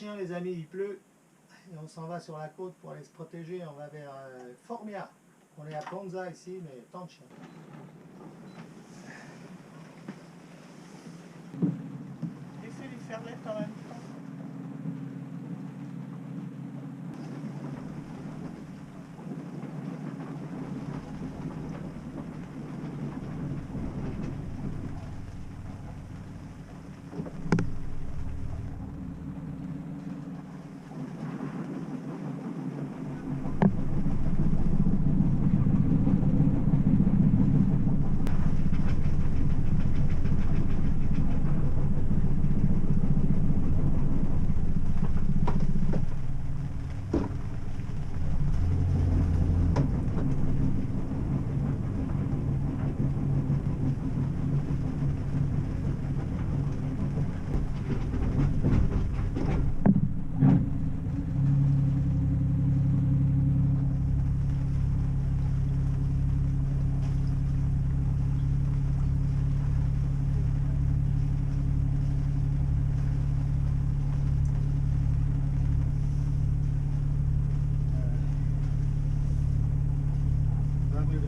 chien les amis, il pleut et on s'en va sur la côte pour aller se protéger. On va vers Formia. On est à Ponza ici, mais tant de chiens. Essaie de faire l'aide en même temps.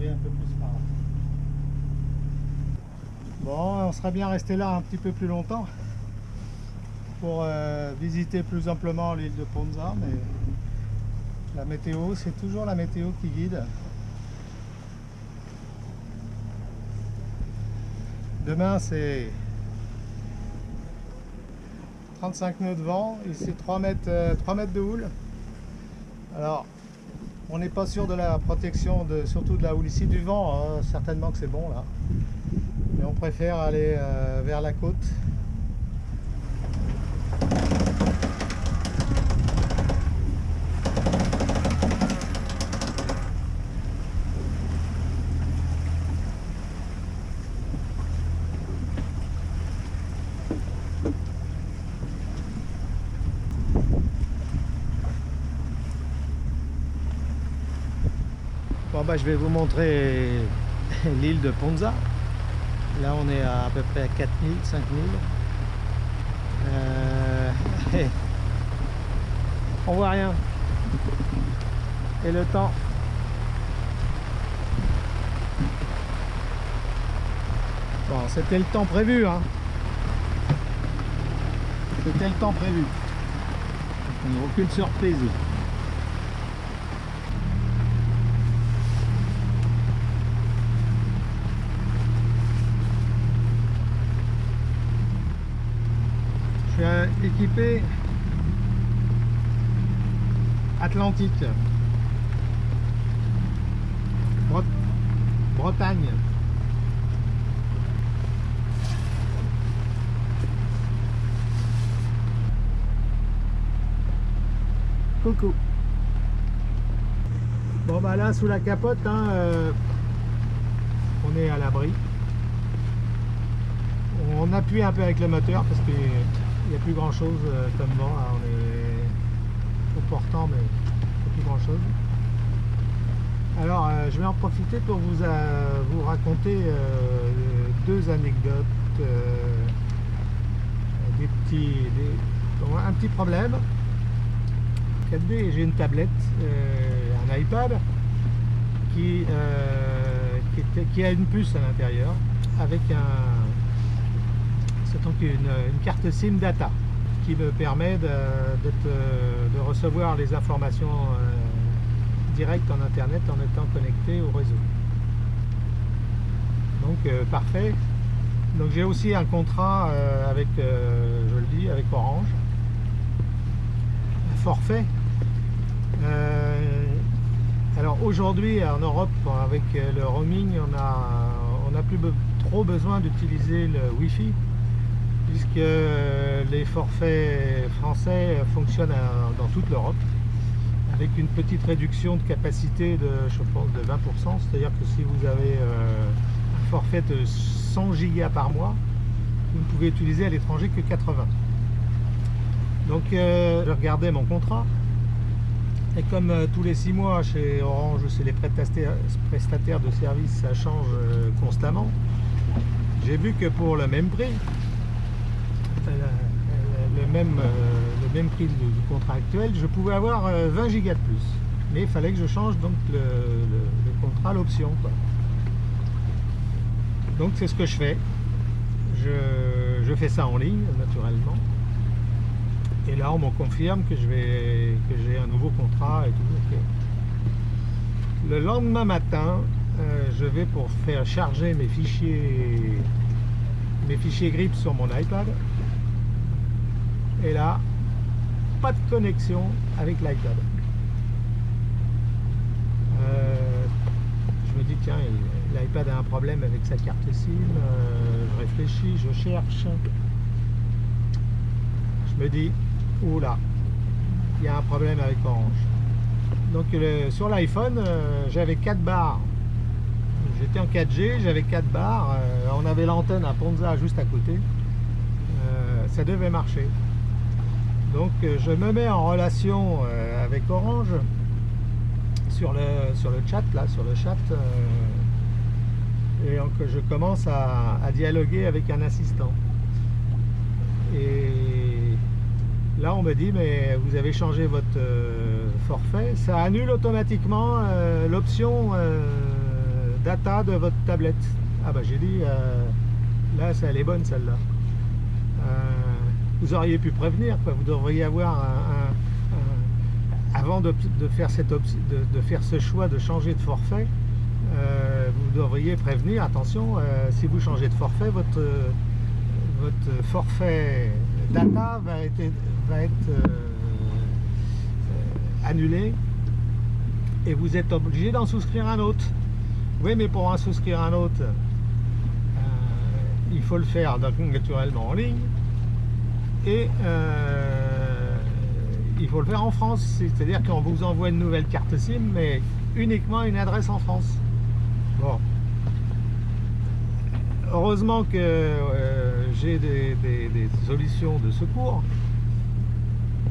Un peu plus par là. Bon, on sera bien resté là un petit peu plus longtemps pour visiter plus amplement l'île de Ponza, mais la météo, c'est toujours la météo qui guide. Demain, c'est 35 nœuds de vent, ici 3 mètres de houle. Alors, on n'est pas sûr de la protection, surtout de la houle ici, du vent, hein, certainement que c'est bon là. Mais on préfère aller vers la côte. Bon bah je vais vous montrer l'île de Ponza. Là on est à peu près à 4000, 5000. On voit rien. Et le temps. Bon, c'était le temps prévu, hein. C'était le temps prévu. Donc, aucune surprise. Je suis équipé Atlantique, Bretagne. Coucou. Bon bah là sous la capote, hein, on est à l'abri. On appuie un peu avec le moteur parce qu'il n'y a plus grand chose comme vent. Là, on est au portant mais il n'y a plus grand chose. Alors je vais en profiter pour vous raconter deux anecdotes, un petit problème. 4D, j'ai une tablette, un iPad qui a une puce à l'intérieur avec une carte SIM data qui me permet de recevoir les informations directes en internet en étant connecté au réseau. Donc parfait. Donc j'ai aussi un contrat avec, je le dis, avec Orange, un forfait. Alors aujourd'hui en Europe avec le roaming on n'a plus trop besoin d'utiliser le Wi-Fi puisque les forfaits français fonctionnent dans toute l'Europe avec une petite réduction de capacité de, je pense, de 20%, c'est-à-dire que si vous avez un forfait de 100 Go par mois, vous ne pouvez utiliser à l'étranger que 80. Donc je regardais mon contrat. Et comme tous les 6 mois chez Orange, c'est les prestataires de services, ça change constamment. J'ai vu que pour le même prix, le même prix du contrat actuel, je pouvais avoir 20 gigas de plus. Mais il fallait que je change donc le contrat, l'option. Donc c'est ce que je fais. Je fais ça en ligne, naturellement. Et là, on me confirme que j'ai un nouveau contrat et tout. Okay. Le lendemain matin, je vais pour faire charger mes fichiers Grip sur mon iPad. Et là, pas de connexion avec l'iPad. Je me dis, tiens, l'iPad a un problème avec sa carte SIM. Je réfléchis, je cherche. Je me dis, oula, il y a un problème avec Orange. Donc sur l'iPhone, j'avais 4 barres. J'étais en 4G, j'avais 4 barres. On avait l'antenne à Ponza juste à côté. Ça devait marcher. Donc je me mets en relation avec Orange sur le chat, là, sur le chat. Et donc je commence à dialoguer avec un assistant. Et là, on me dit, mais vous avez changé votre forfait. Ça annule automatiquement l'option data de votre tablette. Ah bah j'ai dit, là, elle est bonne celle-là. Vous auriez pu prévenir, quoi. Vous devriez avoir avant de faire ce choix de changer de forfait, vous devriez prévenir, attention, si vous changez de forfait, votre forfait data va être annulé et vous êtes obligé d'en souscrire un autre. Oui, mais pour en souscrire un autre, il faut le faire donc, naturellement en ligne et il faut le faire en France. C'est-à-dire qu'on vous envoie une nouvelle carte SIM, mais uniquement une adresse en France. Bon. Heureusement que j'ai des solutions de secours,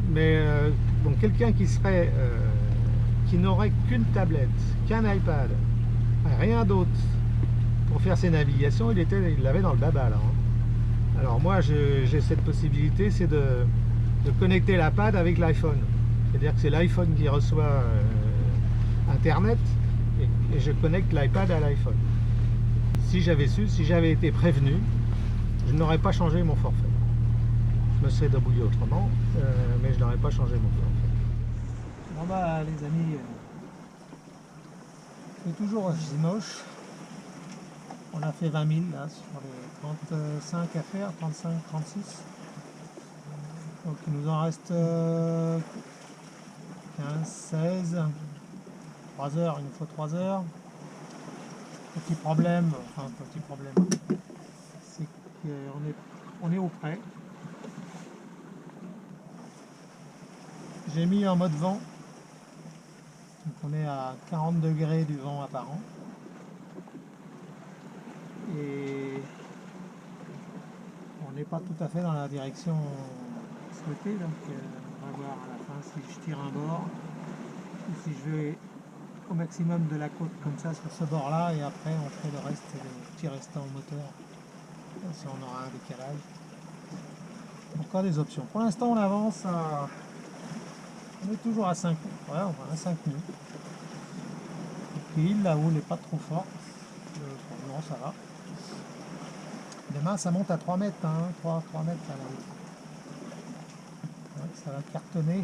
mais donc quelqu'un qui n'aurait qu'une tablette, qu'un iPad, rien d'autre pour faire ses navigations, il l'avait dans le baba là. Hein. Alors moi j'ai cette possibilité, c'est de connecter l'iPad avec l'iPhone. C'est-à-dire que c'est l'iPhone qui reçoit Internet et je connecte l'iPad à l'iPhone. Si j'avais su, si j'avais été prévenu, je n'aurais pas changé mon forfait. Je me serais débrouillé autrement, mais je n'aurais pas changé mon forfait. Bon bah les amis, c'est toujours aussi moche. On a fait 20 000 là sur les 35 à faire, 35, 36. Donc il nous en reste 15, 16, 3 heures, il nous faut 3 heures. Petit problème, c'est qu'on est au près. J'ai mis en mode vent, donc on est à 40 degrés du vent apparent. Et on n'est pas tout à fait dans la direction souhaitée, donc on va voir à la fin si je tire un bord ou si je vais au maximum de la côte comme ça sur ce bord là et après on fait le reste, le petit restant au moteur si on aura un décalage. Encore des options. Pour l'instant on avance à... on est toujours à 5 nœuds. Ouais, on va à 5 nœuds. L'île là-haut n'est pas trop forte. Non, ça va. Demain ça monte à 3 mètres, hein, 3 mètres là-haut. Ouais, ça va cartonner.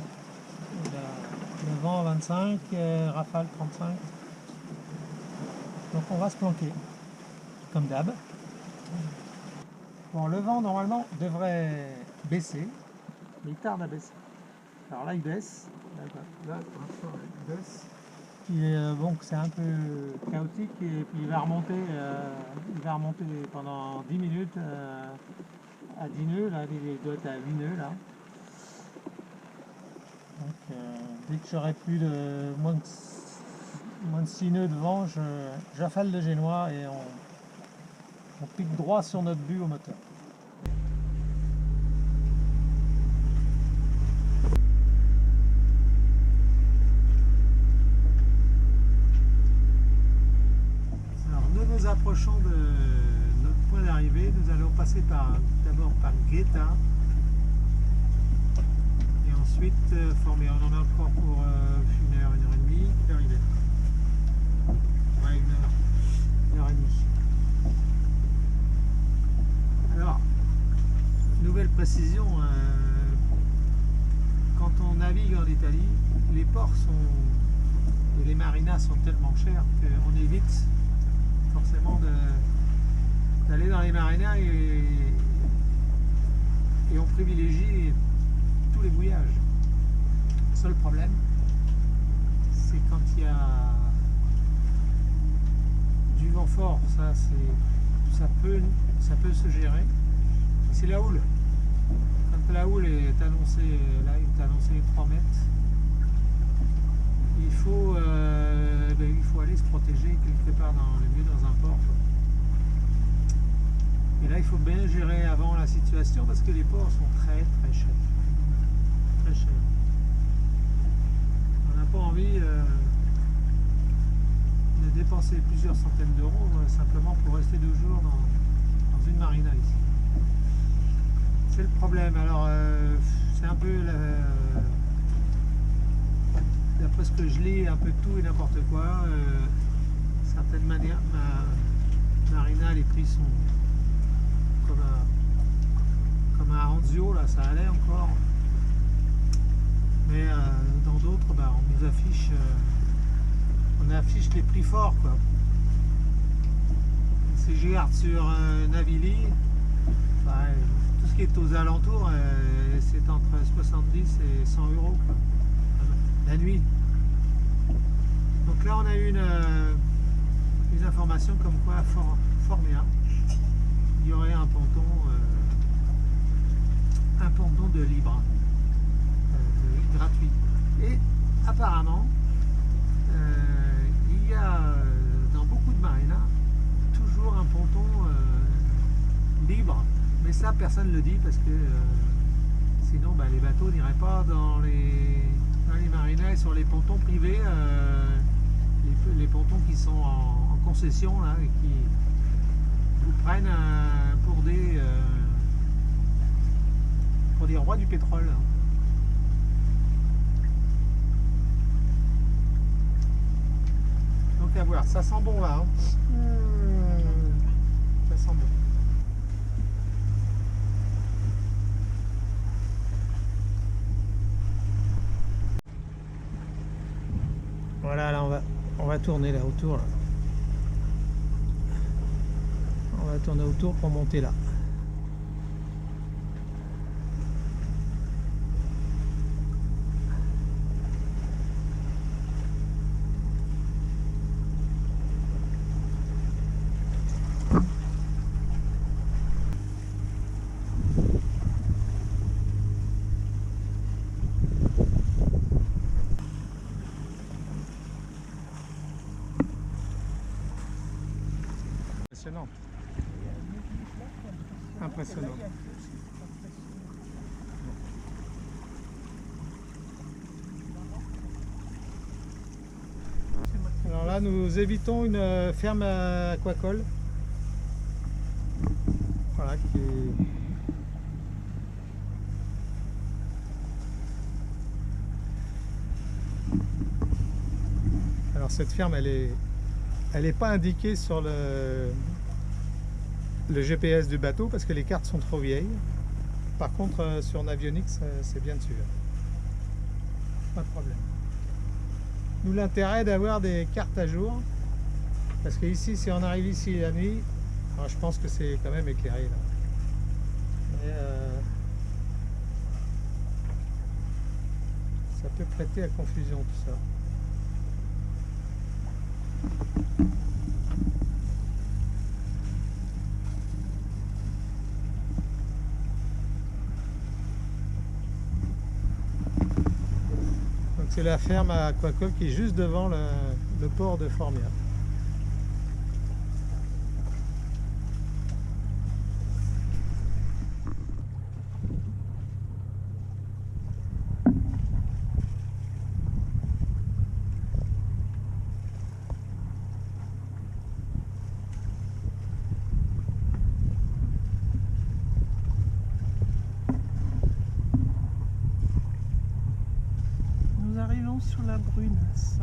Le vent 25, rafale 35. Donc on va se planquer, comme d'hab. Bon, le vent normalement devrait baisser, mais il tarde à baisser. Alors là il baisse, là pour l'instant il baisse. Bon, c'est un peu chaotique et puis il va remonter pendant 10 minutes à 10 nœuds, là il doit être à 8 nœuds là. Donc dès que j'aurai plus de moins de 6 nœuds de vent, j'affale le génois et on pique droit sur notre but au moteur. Alors nous nous approchons de notre point d'arrivée, nous allons passer d'abord par Guetta. Et ensuite Formia. On en a encore pour 1 heure et demie. Quelle heure il est? Ouais, 1 heure et demie. Alors, nouvelle précision, quand on navigue en Italie, les ports et les marinas sont tellement chers qu'on évite forcément d'aller dans les marinas et on privilégie tous les mouillages. Le seul problème, c'est quand il y a du vent fort, ça peut se gérer. C'est la houle. Quand la houle est annoncée, là, il est annoncé 3 mètres, il faut aller se protéger quelque part dans le mieux dans un port. Et là, il faut bien gérer avant la situation parce que les ports sont très très chers. Très chers. On n'a pas envie de dépenser plusieurs centaines d'euros simplement pour rester 2 jours dans une marina ici. C'est le problème. Alors, c'est un peu d'après ce que je lis, un peu de tout et n'importe quoi. Certaines manières, marina, les prix sont comme à Anzio, là, ça allait encore. Mais dans d'autres, on nous affiche, les prix forts, quoi. Si je regarde sur Navili, tout ce qui est aux alentours, c'est entre 70 et 100 euros, quoi, la nuit. Donc là, on a eu une information comme quoi à Formia, il y aurait un ponton de libre, gratuit. Et apparemment, il y a dans beaucoup de marinas toujours un ponton libre. Mais ça, personne ne le dit parce que sinon les bateaux n'iraient pas dans les marinas et sur les pontons privés, les pontons qui sont en concession là, et qui vous prennent pour des rois du pétrole. Donc à voir, ça sent bon là. Ça sent bon. Voilà, là on va tourner là autour. Là. On va tourner autour pour monter là. Impressionnant. Impressionnant. Alors là, nous évitons une ferme aquacole. Voilà, qui est... Alors cette ferme, elle est pas indiquée sur le GPS du bateau parce que les cartes sont trop vieilles. Par contre, sur Navionics, c'est bien dessus. Pas de problème. Nous, l'intérêt d'avoir des cartes à jour, parce que ici, si on arrive ici la nuit, alors je pense que c'est quand même éclairé là. Mais, ça peut prêter à confusion tout ça. C'est la ferme à aquacole qui est juste devant le port de Formia. sous la brunasse.